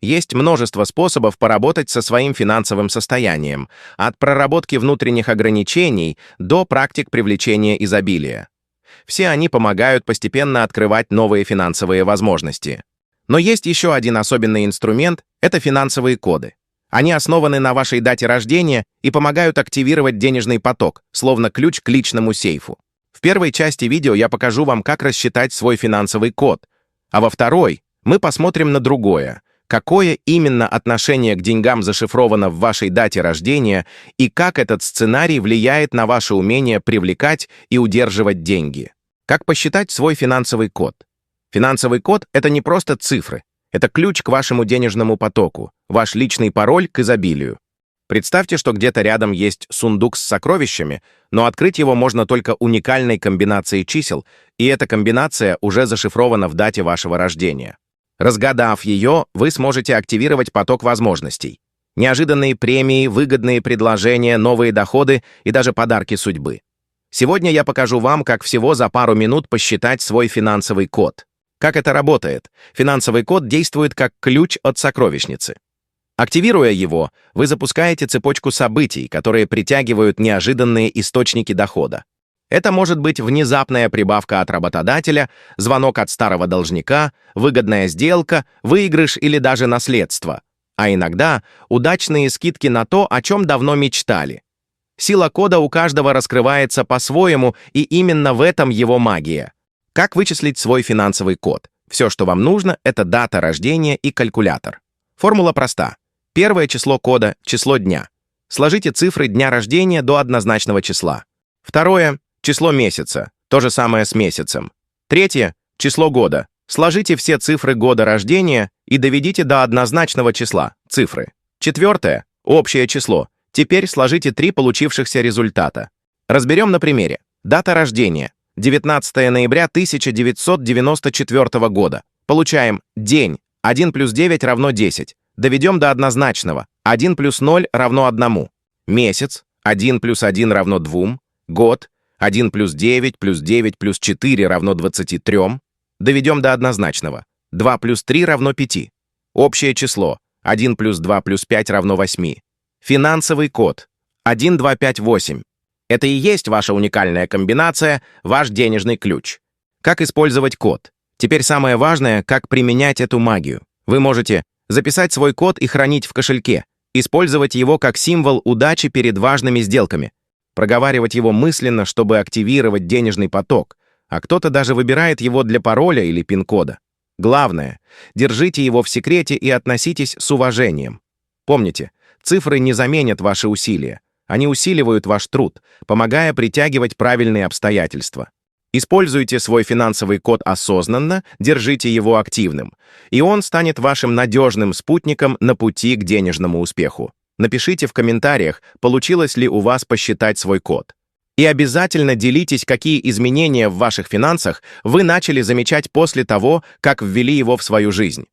Есть множество способов поработать со своим финансовым состоянием, от проработки внутренних ограничений до практик привлечения изобилия. Все они помогают постепенно открывать новые финансовые возможности. Но есть еще один особенный инструмент – это финансовые коды. Они основаны на вашей дате рождения и помогают активировать денежный поток, словно ключ к личному сейфу. В первой части видео я покажу вам, как рассчитать свой финансовый код, а во второй мы посмотрим на другое. Какое именно отношение к деньгам зашифровано в вашей дате рождения и как этот сценарий влияет на ваше умение привлекать и удерживать деньги. Как посчитать свой финансовый код? Финансовый код — это не просто цифры. Это ключ к вашему денежному потоку, ваш личный пароль к изобилию. Представьте, что где-то рядом есть сундук с сокровищами, но открыть его можно только уникальной комбинацией чисел, и эта комбинация уже зашифрована в дате вашего рождения. Разгадав ее, вы сможете активировать поток возможностей. Неожиданные премии, выгодные предложения, новые доходы и даже подарки судьбы. Сегодня я покажу вам, как всего за пару минут посчитать свой финансовый код. Как это работает? Финансовый код действует как ключ от сокровищницы. Активируя его, вы запускаете цепочку событий, которые притягивают неожиданные источники дохода. Это может быть внезапная прибавка от работодателя, звонок от старого должника, выгодная сделка, выигрыш или даже наследство. А иногда удачные скидки на то, о чем давно мечтали. Сила кода у каждого раскрывается по-своему, и именно в этом его магия. Как вычислить свой финансовый код? Все, что вам нужно, это дата рождения и калькулятор. Формула проста. Первое число кода – число дня. Сложите цифры дня рождения до однозначного числа. Второе – число месяца, то же самое с месяцем. Третье – число года. Сложите все цифры года рождения и доведите до однозначного числа, цифры. Четвертое – общее число. Теперь сложите 3 получившихся результата. Разберем на примере. Дата рождения – 19 ноября 1994 года. Получаем день. 1 плюс 9 равно 10. Доведем до однозначного. 1 плюс 0 равно 1. Месяц. 1 плюс 1 равно 2. Год. 1 плюс 9 плюс 9 плюс 4 равно 23. Доведем до однозначного. 2 плюс 3 равно 5. Общее число. 1 плюс 2 плюс 5 равно 8. Финансовый код. 1258. Это и есть ваша уникальная комбинация, ваш денежный ключ. Как использовать код? Теперь самое важное, как применять эту магию. Вы можете записать свой код и хранить в кошельке, использовать его как символ удачи перед важными сделками, проговаривать его мысленно, чтобы активировать денежный поток, а кто-то даже выбирает его для пароля или пин-кода. Главное, держите его в секрете и относитесь с уважением. Помните, цифры не заменят ваши усилия, они усиливают ваш труд, помогая притягивать правильные обстоятельства. Используйте свой финансовый код осознанно, держите его активным, и он станет вашим надежным спутником на пути к денежному успеху. Напишите в комментариях, получилось ли у вас посчитать свой код. И обязательно делитесь, какие изменения в ваших финансах вы начали замечать после того, как ввели его в свою жизнь.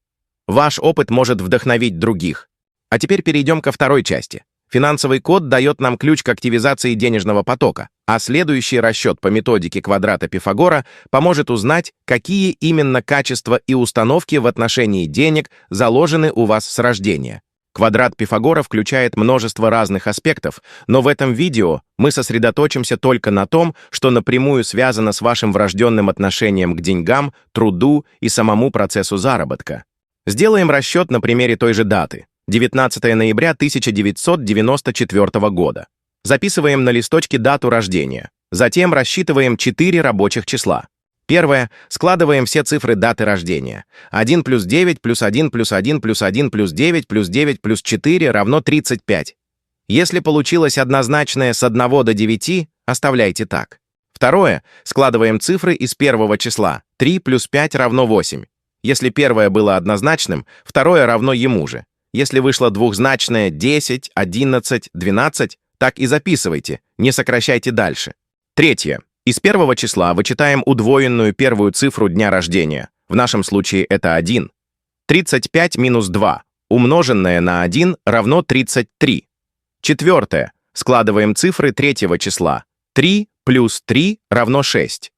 Ваш опыт может вдохновить других. А теперь перейдем ко второй части. Финансовый код дает нам ключ к активизации денежного потока, а следующий расчет по методике квадрата Пифагора поможет узнать, какие именно качества и установки в отношении денег заложены у вас с рождения. Квадрат Пифагора включает множество разных аспектов, но в этом видео мы сосредоточимся только на том, что напрямую связано с вашим врожденным отношением к деньгам, труду и самому процессу заработка. Сделаем расчет на примере той же даты. 19 ноября 1994 года. Записываем на листочке дату рождения. Затем рассчитываем 4 рабочих числа. Первое. Складываем все цифры даты рождения. 1 плюс 9 плюс 1 плюс 1 плюс 1 плюс 9 плюс 9 плюс 4 равно 35. Если получилось однозначное с 1 до 9, оставляйте так. Второе. Складываем цифры из первого числа. 3 плюс 5 равно 8. Если первое было однозначным, второе равно ему же. Если вышло двухзначное 10, 11, 12, так и записывайте, не сокращайте дальше. Третье. Из первого числа вычитаем удвоенную первую цифру дня рождения. В нашем случае это 1. 35 минус 2, умноженное на 1, равно 33. Четвертое. Складываем цифры третьего числа. 3 плюс 3 равно 6.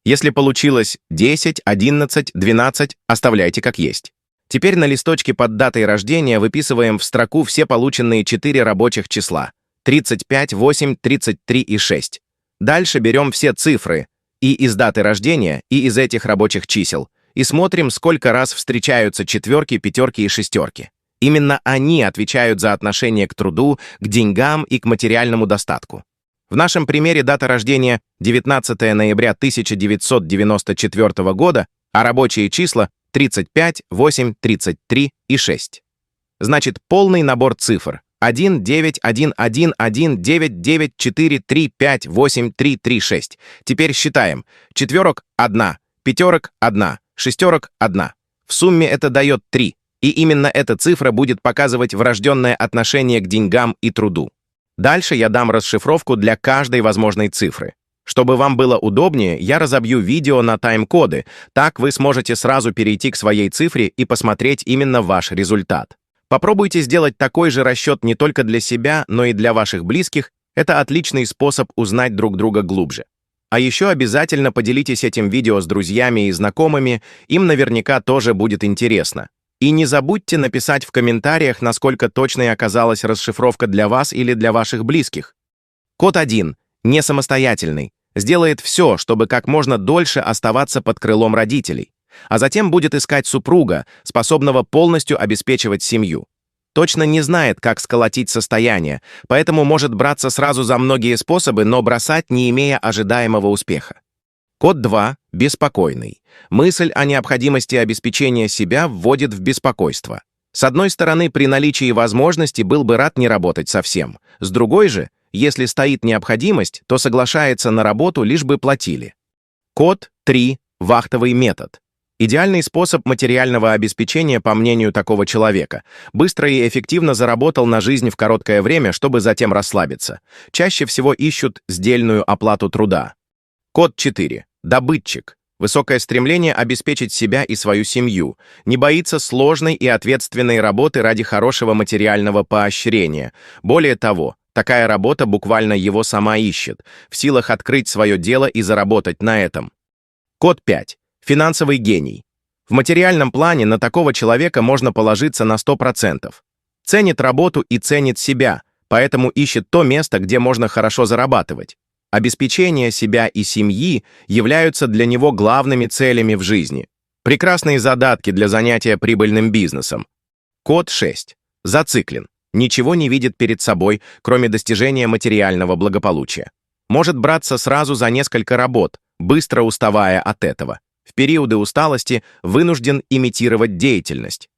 Если получилось 10, 11, 12, оставляйте как есть. Теперь на листочке под датой рождения выписываем в строку все полученные 4 рабочих числа: 35, 8, 33 и 6. Дальше берем все цифры и из даты рождения, и из этих рабочих чисел, и смотрим, сколько раз встречаются четверки, пятерки и шестерки. Именно они отвечают за отношение к труду, к деньгам и к материальному достатку. В нашем примере дата рождения 19 ноября 1994 года, а рабочие числа 35, 8, 33 и 6. Значит, полный набор цифр: 1, 9, 1, 1, 1, 9, 9, 4, 3, 5, 8, 3, 3, 6. Теперь считаем. Четверок — 1, пятерок — 1, шестерок — 1. В сумме это дает 3. И именно эта цифра будет показывать врожденное отношение к деньгам и труду. Дальше я дам расшифровку для каждой возможной цифры. Чтобы вам было удобнее, я разобью видео на тайм-коды, так вы сможете сразу перейти к своей цифре и посмотреть именно ваш результат. Попробуйте сделать такой же расчет не только для себя, но и для ваших близких. Это отличный способ узнать друг друга глубже. А еще обязательно поделитесь этим видео с друзьями и знакомыми, им наверняка тоже будет интересно. И не забудьте написать в комментариях, насколько точной оказалась расшифровка для вас или для ваших близких. Код 1, не самостоятельный, сделает все, чтобы как можно дольше оставаться под крылом родителей, а затем будет искать супруга, способного полностью обеспечивать семью. Точно не знает, как сколотить состояние, поэтому может браться сразу за многие способы, но бросать, не имея ожидаемого успеха. Код 2, беспокойный. Мысль о необходимости обеспечения себя вводит в беспокойство. С одной стороны, при наличии возможности был бы рад не работать совсем. С другой же, если стоит необходимость, то соглашается на работу, лишь бы платили. Код 3, вахтовый метод. Идеальный способ материального обеспечения, по мнению такого человека. Быстро и эффективно заработал на жизнь в короткое время, чтобы затем расслабиться. Чаще всего ищут сдельную оплату труда. Код 4. Добытчик. Высокое стремление обеспечить себя и свою семью. Не боится сложной и ответственной работы ради хорошего материального поощрения. Более того, такая работа буквально его сама ищет, в силах открыть свое дело и заработать на этом. Код 5. Финансовый гений. В материальном плане на такого человека можно положиться на 100%. Ценит работу и ценит себя, поэтому ищет то место, где можно хорошо зарабатывать. Обеспечение себя и семьи являются для него главными целями в жизни. Прекрасные задатки для занятия прибыльным бизнесом. Код 6. Зациклен. Ничего не видит перед собой, кроме достижения материального благополучия. Может браться сразу за несколько работ, быстро уставая от этого. В периоды усталости вынужден имитировать деятельность.